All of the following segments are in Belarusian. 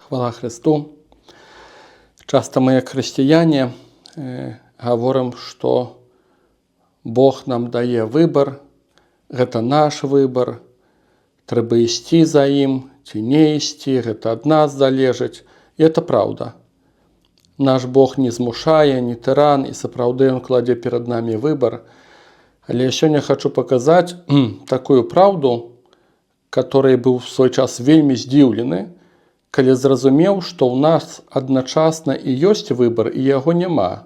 Хвала Христу. Часто мы, как христиане, говорим, что Бог нам дае выбор, это наш выбор, трэба ісці за ім, ці не ісці, гэта ад нас залежыць. І это правда. Наш Бог не змушае, не тыран, і сапраўды Ён кладзе перад намі выбор. Але я сёння хочу показаць такую правду, которой быў в свой час вельмі здзіўлены, калі зразумеў, што ў нас адначасна і ёсць выбор, і яго няма.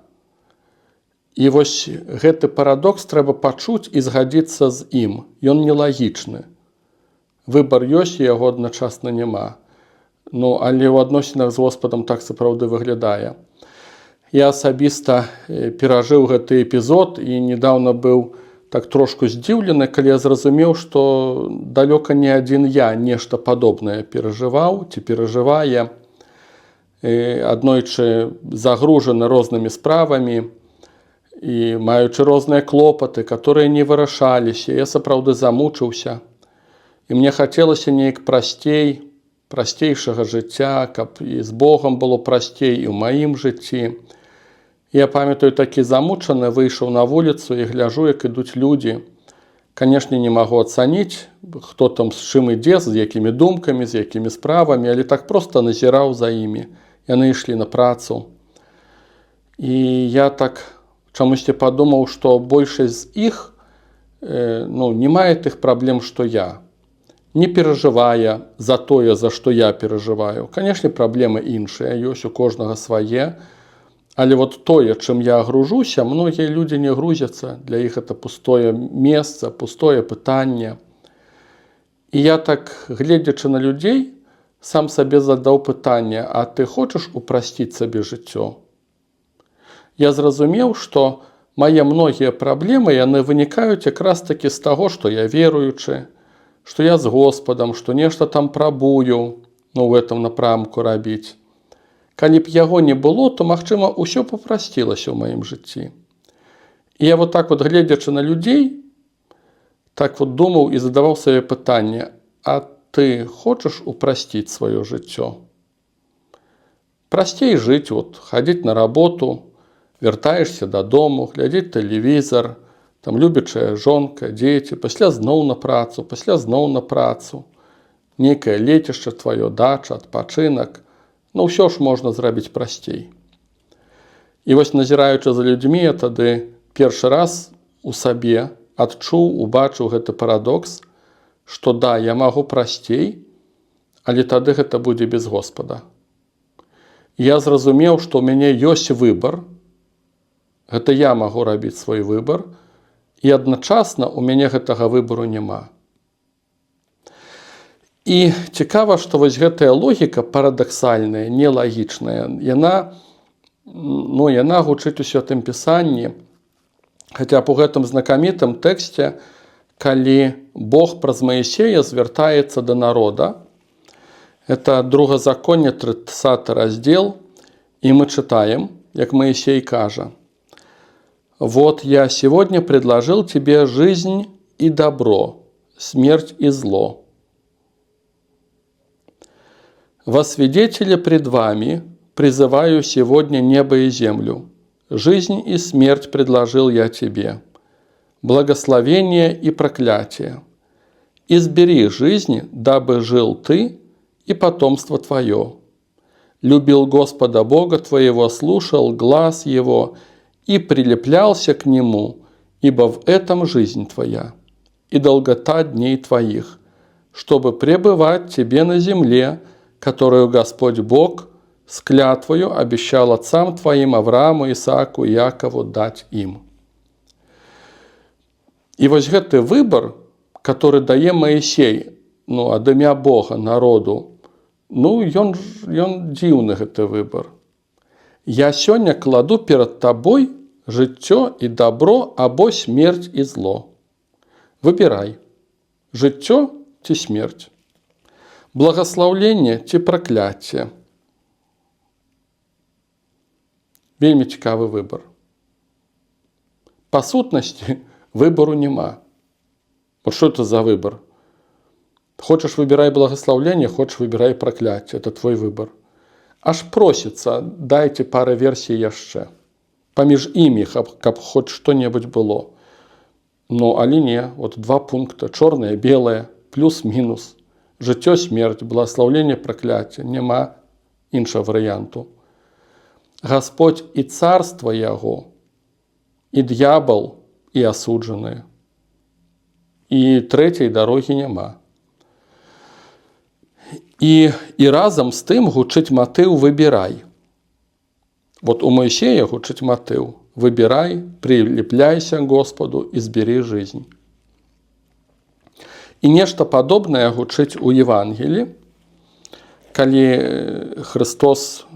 І вось гэты парадокс трэба пачуць і згадзіцца з ім. Ён нелагічны. Выбор ёсць, і яго адначасна няма. Але ў адносінах з Господам так сапраўды выглядае. Я асабіста перажыў гэты эпізод і недаўна быў так трошку здзіўлены, калі я зразумеў, што далёка не адзін я нешта падобнае перажываў ці перажывае, аднойчы загружаны рознымі справамі і маючы розныя клопаты, которые не вырашаліся, я сапраўды замучыўся. І мне хацелася неяк прасцейшага жыцця, каб і з Богам было прасцей і ў маім жыцці. Я памятаю, такі замучаны, выйшаў на вуліцу і гляжу, як ідуць людзі. Канешне, не магу ацаніць, хто там з чым ідзе, з якімі думкамі, з якімі справамі, але так проста назіраў за імі. Яны ішлі на працу. І я так чамусьці падумаў, што большасць з іх не мае тых праблем, што я. Не перажывае за тое, за што я перажываю. Канешне, праблемы іншыя, ёсць у кожнага свае. Але вот тое, чым я гружуся, многія людзі не грузяцца. Для іх это пустое месца, пустое пытанне. І я так, гледзячы на людзей, сам сабе задаў пытанне: а ты хочаш упрасціць сабе жыццё? Я зразумеў, што мае многія праблемы, яны вынікаюць якраз такі з таго, што я веруючы, што я з Господам, што нешта там прабую, в этом напрамку рабіць. Калі б яго не было, то, магчыма, усё папрасцілася ў маім жыцці. І я вот так вот, гледзячы на людзей, так вот думаў і задаваў сабе пытанне: а ты хочаш упрасціць сваё жыццё? Прасцей жыць, хадзіць на работу, вяртаешся дадому, глядзець тэлевізар, там любячая жонка, дзеці, пасля зноў на працу, нейкае лецішча тваё, дача, адпачынак. Ўсё ж можна зрабіць прасцей. І вось, назіраючы за людзьмі, я тады першы раз у сабе адчуў, убачыў гэты парадокс, што да, я магу прасцей, але тады гэта будзе без Господа. Я зразумеў, што ў мяне ёсць выбар, гэта я магу рабіць свой выбар, і адначасна ў мяне гэтага выбару няма. І цікава, што вось гэтая логіка парадаксальная, нелагічная, яна гучыць у Святым Пісанні, хаця б у гэтым знакамітым тэксце, калі Бог праз Маісея звяртаецца да народа. Это Другазаконне, 30 раздзел, і мы чытаем, як Маісей кажа: «Вот я сегодня предложил тебе жизнь и добро, смерть и зло. Во свидетеля пред вами призываю сегодня небо и землю. Жизнь и смерть предложил я тебе, благословение и проклятие. Избери жизнь, дабы жил ты и потомство твое. Любил Господа Бога твоего, слушал глас Его и прилеплялся к Нему, ибо в этом жизнь твоя и долгота дней твоих, чтобы пребывать тебе на земле, которую Господь Бог с клятвою обещал отцам твоим Аврааму, Исааку и Якову дать им». І вось гэты выбор, который дае Маісей, ад імя Бога народу, ён дзіўны, гэты выбор. Я сёння кладу перад табой жыццё і добро або смерць і зло. Выбірай, жыццё ці смерць, благословление ці пракляцце. Вельмі цікавы выбор. Па сутнасці выбору няма. Вот что это за выбор? Хочешь — выбирай благословление, хочешь — выбирай проклятие. Это твой выбор. аж просіцца, дайце пары версій яшчэ. Паміж імі, каб хоць што-небудзь было. Ну, але не, вот 2 пункта, чорнае, белае, плюс-мінус. Жыццё, смерць, благаслаўленне, пракляцце, няма іншага варыянту. Гасподзь і царства яго, і д'ябал, і асуджаныя. І трэцяй дарогі няма. І разам з тым гучыць матыў «выбірай». Вот у Моисея гучыць матыў «выбірай, прилепляйся к Господу і збері жизнь». І нешта падобнае гучыць у Евангелі, калі Христос,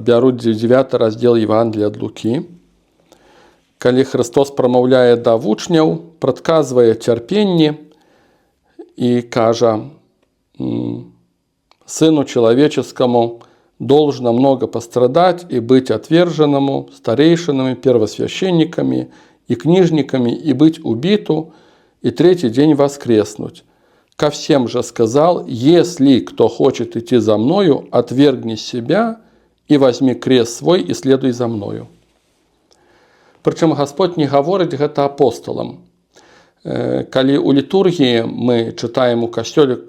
бяруць 9 раздзел Евангелія ад Лукі, калі Христос прамаўляе да вучняў, прадказвае цярпенне і кажа: «Сыну человеческому должно много пострадать и быть отверженному старейшинами, первосвященниками и книжниками, и быть убиту, и 3-й день воскреснуть. Ко всем же сказал: если кто хочет идти за мною, отвергни себя и возьми крест свой и следуй за мною». Прычым Гасподь не гаворыць гэта апосталам. Калі ў літургіі мы чытаем у касцёле,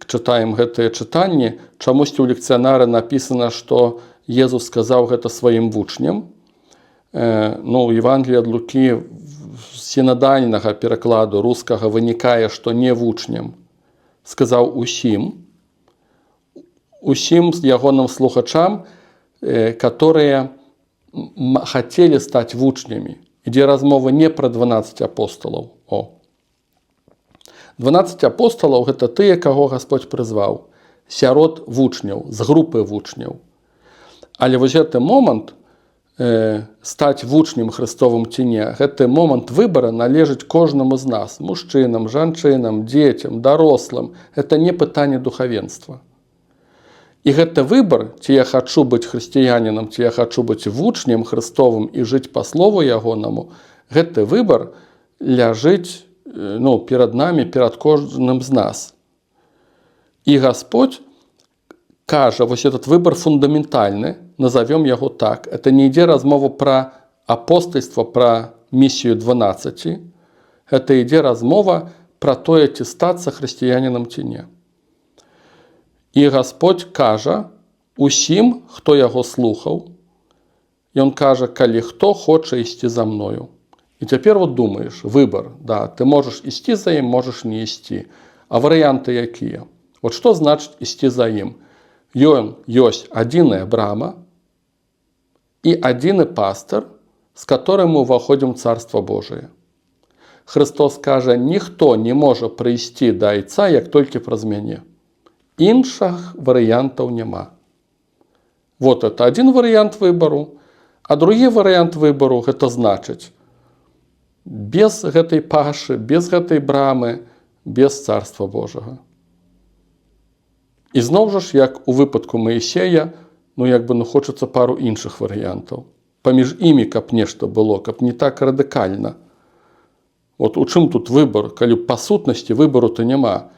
чытаем гэтыя чытанні, чамусьці ў лекцыянары напісана, што Езус сказаў гэта сваім вучням. У Евангеліі ад Лукі з сінадальнага перакладу рускага вынікае, што не вучням. Сказаў усім ягоным слухачам, которые хацелі стаць вучнямі. Ідзе размова не пра 12 апосталаў. 12 апосталаў – гэта тыя, каго Гасподь прызваў, сярод вучняў, з групы вучняў. Але вось гэты момант, стаць вучнем Христовым ці не, гэты момант выбара належыць кожнаму з нас, мужчынам, жанчынам, дзецям, дарослым. Гэта не пытанне духавенства. І гэты выбар, ці я хачу быць хрысціянінам, ці я хачу быць вучнем Христовым і жыць па слову ягонаму, гэты выбар ляжыць перад намі, перад кожным з нас. І Гасподь кажа, вось этот выбор фундаментальны, назовем яго так. Это не ідзе размова пра апостальства, пра місію 12. Гэта ідзе размова пра тое, ці стацца хрысціянінам ці не. І Гасподь кажа усім, хто яго слухаў. Ён кажа: калі хто хоча ісці за мною. І цяпер вот думаеш, выбор, да, ты можаш ісці за ім, можаш не ісці. А варыянты якія? Вот што значыць ісці за ім? Ёсць адзіная брама і адзіны пастар, з которым мы ўваходзім у Царства Божие. Христос кажа: ніхто не можа прыйсці да Айца, як толькі праз мяне. Іншых варыянтаў няма. Вот это адзін варыянт выбару, а другі варыянт выбару – гэта значыць без гэтай пашы, без гэтай брамы, без Царства Божага. І зноў жа ж, як у выпадку Маісея, хочацца пару іншых варыянтаў. Паміж імі, каб нешта было, каб не так радыкальна. Вот у чым тут выбар, калі па сутнасці выбару-то няма.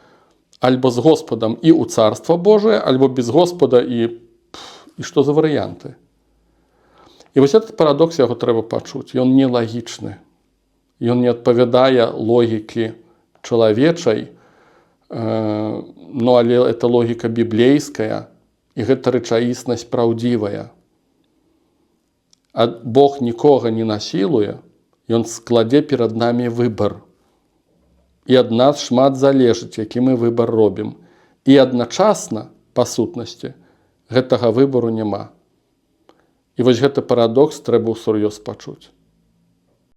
Альбо з Господам і ў Царства Божие, альбо без Господа і што за варыянты. І вось этот парадокс, яго трэба пачуць. Ён нелагічны. Ён не адпавядае логікі чалавечай, але это логіка біблейская, і гэта рэчаіснасць праўдзівая. А Бог нікога не насілуе, Ён складзе перад намі выбар. І ад нас шмат залежыць, які мы выбар робім. І адначасна, па сутнасці, гэтага выбару няма. І вось гэты парадокс трэба ўсур'ёз пачуць.